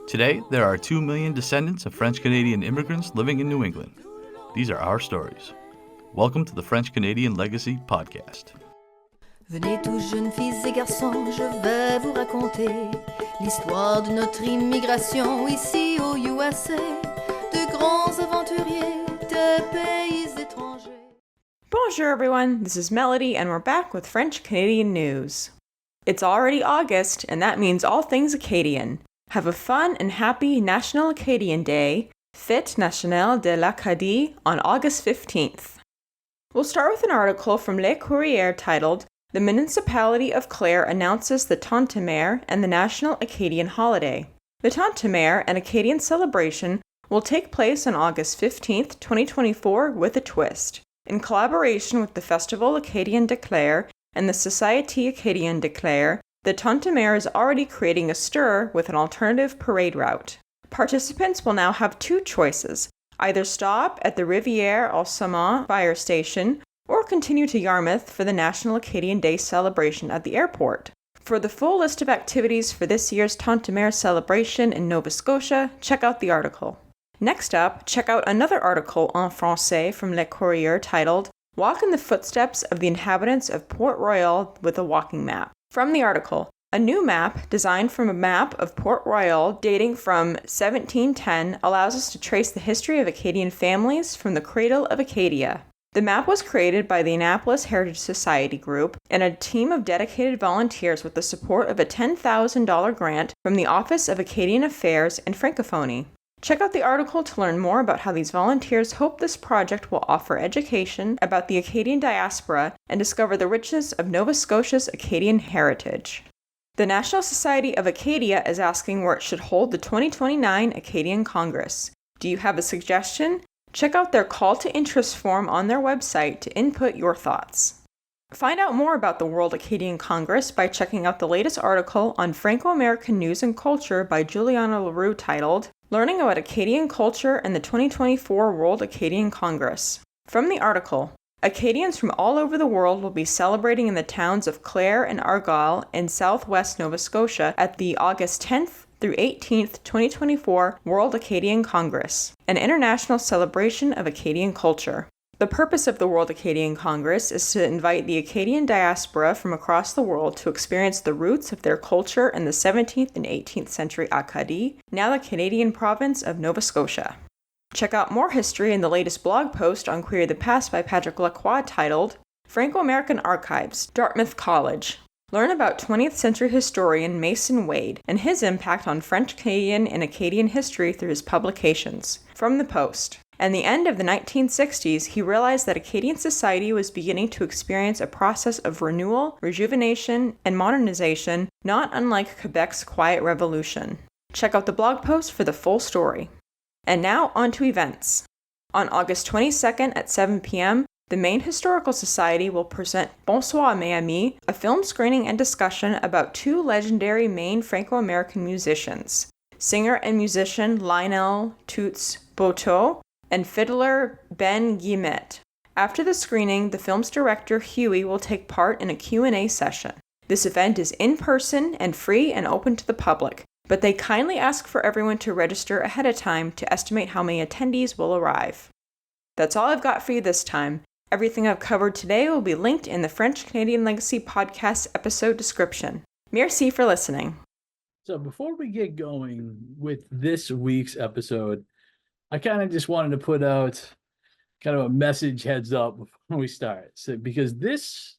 Today, there are 2 million descendants of French-Canadian immigrants living in New England. These are our stories. Welcome to the French-Canadian Legacy Podcast. Venez tous jeunes filles et garçons, je vais vous raconter l'histoire de notre immigration ici au USA, de grands aventuriers, de pays étrangers. Bonjour everyone, this is Melody and we're back with French Canadian news. It's already August and that means all things Acadian. Have a fun and happy National Acadian Day, Fête Nationale de l'Acadie, on August 15th. We'll start with an article from Le Courrier titled The Municipality of Clare announces the tintamarre and the National Acadian Holiday. The tintamarre, an Acadian celebration, will take place on August 15th, 2024 with a twist. In collaboration with the Festival Acadien de Clare and the Société Acadienne de Clare, the tintamarre is already creating a stir with an alternative parade route. Participants will now have two choices, either stop at the Rivière-au-Saumon fire station or continue to Yarmouth for the National Acadian Day celebration at the airport. For the full list of activities for this year's tintamarre celebration in Nova Scotia, check out the article. Next up, check out another article en français from Le Courrier titled Walk in the Footsteps of the Inhabitants of Port Royal with a Walking Map. From the article, a new map designed from a map of Port Royal dating from 1710 allows us to trace the history of Acadian families from the cradle of Acadia. The map was created by the Annapolis Heritage Society Group and a team of dedicated volunteers with the support of a $10,000 grant from the Office of Acadian Affairs and Francophonie. Check out the article to learn more about how these volunteers hope this project will offer education about the Acadian diaspora and discover the richness of Nova Scotia's Acadian heritage. The National Society of Acadia is asking where it should hold the 2029 Acadian Congress. Do you have a suggestion? Check out their call to interest form on their website to input your thoughts. Find out more about the World Acadian Congress by checking out the latest article on Franco-American news and culture by Juliana Leroux titled Learning about Acadian Culture and the 2024 World Acadian Congress. From the article, Acadians from all over the world will be celebrating in the towns of Clare and Argyll in southwest Nova Scotia at the August 10th through 18th, 2024 World Acadian Congress, an international celebration of Acadian culture. The purpose of the World Acadian Congress is to invite the Acadian diaspora from across the world to experience the roots of their culture in the 17th and 18th century Acadie, now the Canadian province of Nova Scotia. Check out more history in the latest blog post on Queer the Past by Patrick Lacroix titled Franco-American Archives, Dartmouth College. Learn about 20th century historian Mason Wade and his impact on French-Canadian and Acadian history through his publications. From the Post. At the end of the 1960s, he realized that Acadian society was beginning to experience a process of renewal, rejuvenation, and modernization, not unlike Quebec's Quiet Revolution. Check out the blog post for the full story. And now, on to events. On August 22nd at 7 p.m., the Maine Historical Society will present Bonsoir mes amis, a film screening and discussion about two legendary Maine Franco-American musicians, singer and musician Lionel Toots Boteau, and fiddler Ben Guillemette. After the screening, the film's director Huey will take part in a Q&A session. This event is in person and free and open to the public, but they kindly ask for everyone to register ahead of time to estimate how many attendees will arrive. That's all I've got for you this time. Everything I've covered today will be linked in the French Canadian Legacy Podcast episode description. Merci for listening. So before we get going with this week's episode, I kind of just wanted to put out kind of a message heads up before we start. So, because this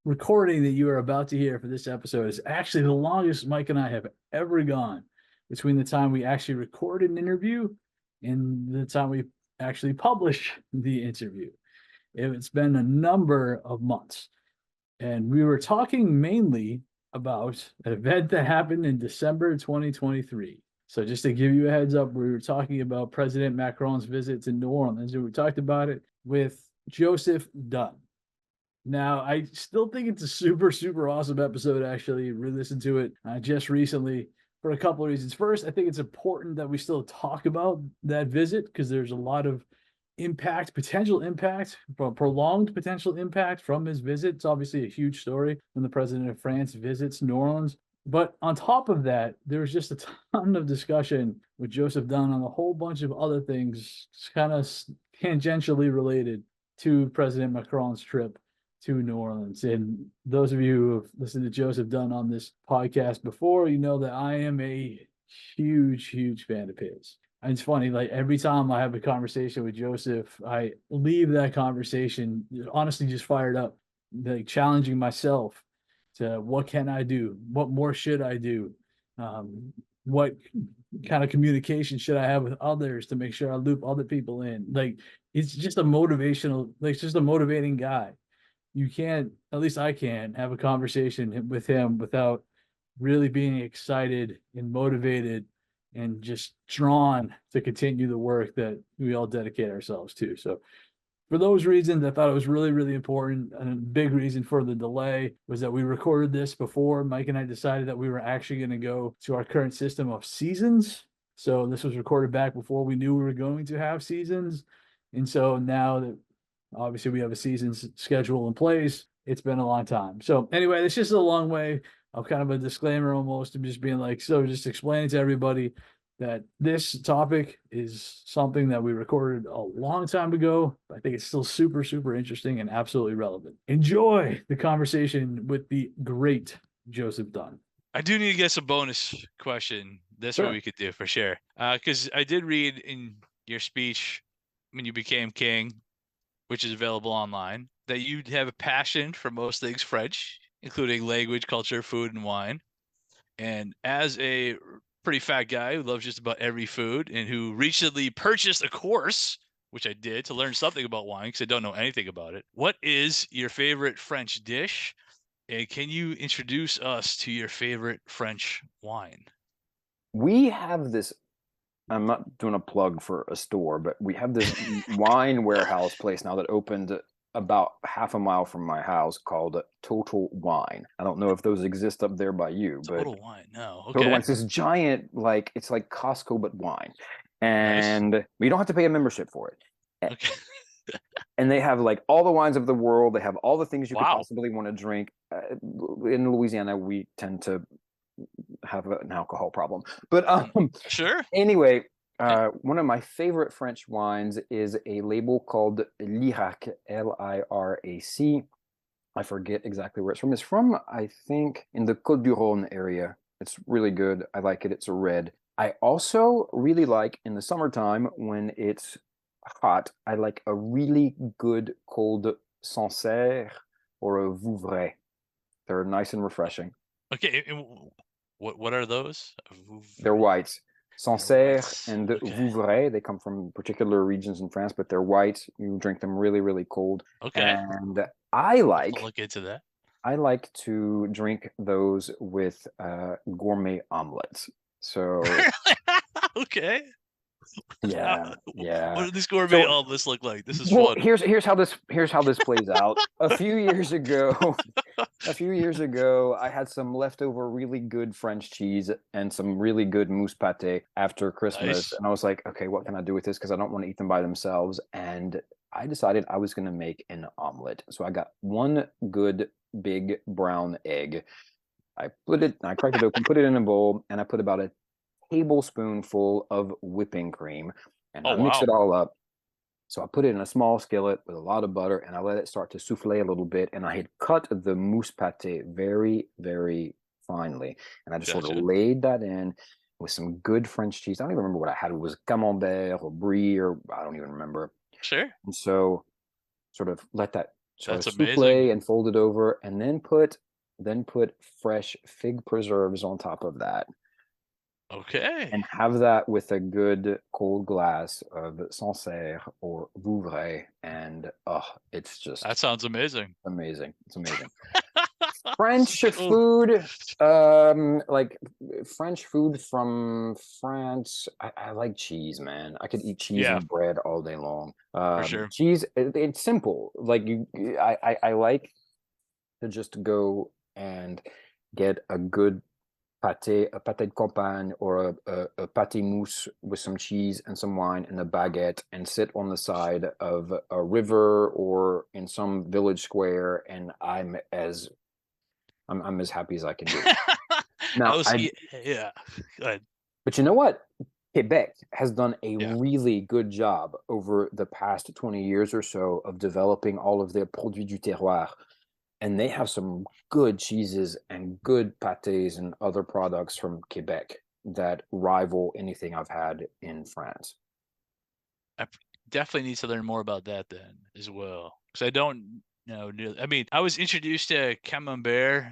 recording that you are about to hear for this episode is actually the longest Mike and I have ever gone between the time we actually recorded an interview and the time we actually publish the interview. It's been a number of months. And we were talking mainly about an event that happened in December 2023. So just to give you a heads up, we were talking about President Macron's visit to New Orleans, and we talked about it with Joseph Dunn. Now, I still think it's a super, super awesome episode, actually. Re-listened to it just recently for a couple of reasons. First, I think it's important that we still talk about that visit because there's a lot of potential impact, prolonged potential impact from his visit. It's obviously a huge story when the president of France visits New Orleans. But on top of that, there was just a ton of discussion with Joseph Dunn on a whole bunch of other things, kind of tangentially related to President Macron's trip to New Orleans. And those of you who have listened to Joseph Dunn on this podcast before, you know that I am a huge fan of his. And it's funny, like every time I have a conversation with Joseph, I leave that conversation honestly just fired up, like challenging myself to what can I do? What more should I do? What kind of communication should I have with others to make sure I loop other people in? Like it's just a motivational, like it's just a motivating guy. You can't, at least I can't, have a conversation with him without really being excited and motivated and just drawn to continue the work that we all dedicate ourselves to. So for those reasons, I thought it was really important. And a big reason for the delay was that we recorded this before Mike and I decided that we were actually going to go to our current system of seasons. So this was recorded back before we knew we were going to have seasons. And so now that obviously we have a seasons schedule in place, it's been a long time. So anyway, it's just a long way of kind of a disclaimer almost. I'm just being like, so just explaining to everybody that this topic is something that we recorded a long time ago. I think it's still super interesting and absolutely relevant. Enjoy the conversation with the great Joseph Dunn. I do need to get some bonus question. That's Sure. what we could do for sure. Because I did read in your speech when you became king, which is available online, that you have a passion for most things French, including language, culture, food, and wine. And as a pretty fat guy who loves just about every food and who recently purchased a course, which I did, to learn something about wine because I don't know anything about it. What is your favorite French dish? And can you introduce us to your favorite French wine? We have this, I'm not doing a plug for a store, but we have this wine warehouse place now that opened about half a mile from my house called Total Wine. I don't know if those exist up there by you, but Total Wine, no. Okay. Total Wine, it's this giant, like, it's like Costco, but wine. And we don't have to pay a membership for it. Okay. And they have like all the wines of the world. They have all the things you could Wow. possibly want to drink. In Louisiana, we tend to have an alcohol problem. But Sure. anyway, one of my favorite French wines is a label called Lirac, Lirac. I forget exactly where it's from. It's from, I think, in the Côte du Rhône area. It's really good. I like it. It's a red. I also really like in the summertime when it's hot, I like a really good cold Sancerre or a Vouvray. They're nice and refreshing. Okay. And what are those? They're whites. Sancerre whites. and Okay. Vouvray, they come from particular regions in France, but they're white. You drink them really cold. Okay. And I I'll like look into that. I like to drink those with gourmet omelets. So Okay. yeah. What do these gourmet omelets look like? This is fun. Here's how this plays out. A few years ago, I had some leftover really good French cheese and some really good mousse pâté after Christmas, Nice. and I was like, okay, what can I do with this? Because I don't want to eat them by themselves, and I decided I was going to make an omelet. So I got one good big brown egg. I cracked it open, put it in a bowl, and I put about a tablespoonful of whipping cream, and I mix it all up. So I put it in a small skillet with a lot of butter, and I let it start to souffle a little bit. And I had cut the mousse pâté very finely, and I just sort of laid that in with some good French cheese. I don't even remember what I had. It was camembert or brie, or I don't even remember. Sure. And so sort of let that sort That's of souffle amazing. and fold it over, and then put fresh fig preserves on top of that. Okay. And have that with a good cold glass of Sancerre or Vouvray, and it's just That sounds amazing. amazing. It's amazing. French food, like French food from France. I like cheese, man. I could eat cheese and bread all day long. For sure. Cheese, it's simple. Like I like to just go and get a good pâté de campagne or a pâté mousse with some cheese and some wine and a baguette and sit on the side of a river or in some village square, and I'm as happy as I can be. Now, yeah. Go ahead. but you know what? Quebec has done a Yeah. really good job over the past 20 years or so of developing all of their produits du terroir. And they have some good cheeses and good pâtés and other products from Quebec that rival anything I've had in France. I definitely need to learn more about that then as well, because I don't know. I mean, I was introduced to Camembert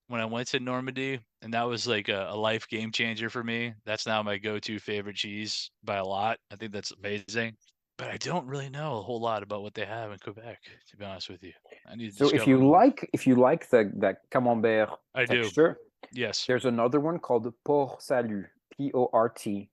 when I went to Normandy, and that was like a life game changer for me. That's now my go-to favorite cheese by a lot. I think that's amazing. But I don't really know a whole lot about what they have in Quebec, to be honest with you. I need to So discover more. if you like that camembert I do. texture, Yes. there's another one called Port Salut, Portsalut.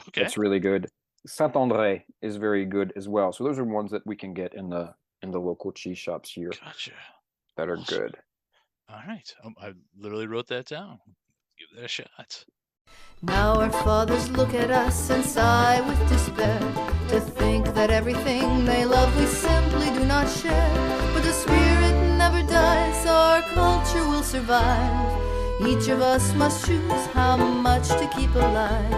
Okay. That's really good. Saint-André is very good as well. So those are ones that we can get in the local cheese shops here Gotcha. that are Awesome. good. All right. I literally wrote that down. Give that a shot. Now our fathers look at us and sigh with despair, to think that everything they love we simply do not share. But the spirit never dies, our culture will survive. Each of us must choose how much to keep alive.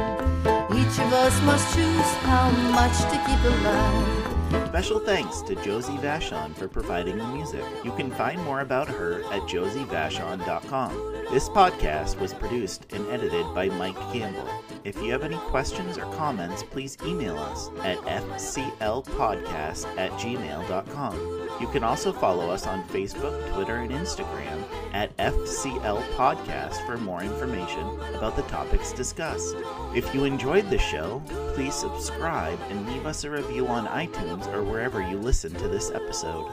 Each of us must choose how much to keep alive. Special thanks to Josie Vachon for providing the music. You can find more about her at josievachon.com. This podcast was produced and edited by Mike Campbell. If you have any questions or comments, please email us at fclpodcast@gmail.com. You can also follow us on Facebook, Twitter, and Instagram at FCL Podcast for more information about the topics discussed. If you enjoyed the show, please subscribe and leave us a review on iTunes or wherever you listen to this episode.